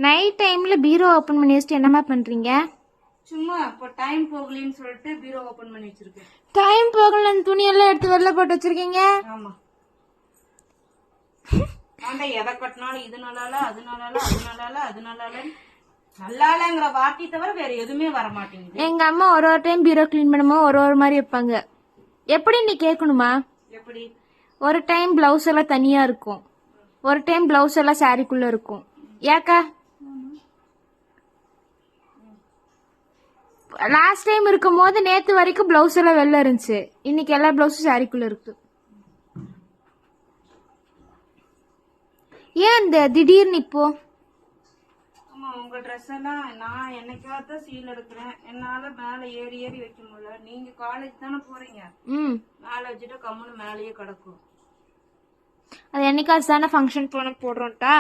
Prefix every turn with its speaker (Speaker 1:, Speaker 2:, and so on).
Speaker 1: Night டைம்ல பீரோ open பண்ணி வச்சுட்டு என்னமா பண்றீங்க?
Speaker 2: சும்மா இப்போ டைம் போகலன்னு சொல்லிட்டு பீரோ ஓபன் பண்ணி வச்சிருக்கேன்.
Speaker 1: டைம் போகலன்னு துணி எல்லாம் எடுத்து வெளில போட்டு வச்சிருக்கீங்க.
Speaker 2: ஆமா. ஆண்டா எதை கட்டினாலும் இது நல்லால அது நல்லால அது நல்லால அது நல்லால நல்லாலங்கிற வார்த்தை தவிர வேற எதுவுமே வர மாட்டேங்குது.
Speaker 1: எங்க அம்மா ஒரு டைம் பீரோ கிளீன் பண்ணும்போது ஒரு மாதிரி வைப்பாங்க. எப்படி நீ கேட்கணுமா?
Speaker 2: எப்படி?
Speaker 1: ஒரு டைம் பிளவுஸ் எல்லாம் தனியா இருக்கும், ஒரு டைம் பிளவுஸ் எல்லாம் சாரிக்குள்ள இருக்கும். ஏக்கா லாஸ்ட் டைம் இருக்கும் போது நேத்து வரைக்கும் பிளவுஸ் எல்லாம் வெளில இருந்துச்சு, இன்னைக்கு எல்லா பிளவுஸும் சாரிக்குள்ள இருக்கு. ஏன் இந்த திடீர்னு இப்போ?
Speaker 2: ஆமா, உங்க ட்ரெஸ் எல்லாம் நான் என்னைக்காவது சீல் எடுக்கிறேன். என்னால மேல ஏறி ஏறி வைக்க முடியல. நீங்க காலேஜ் தானே போறீங்க, மேல வச்சுட்டு கம்முன்னு மேலேயே கிடக்கும்.
Speaker 1: அது என்னைக்காச்சும் தானே ஃபங்க்ஷன் போன போடுறோம்ட்டா.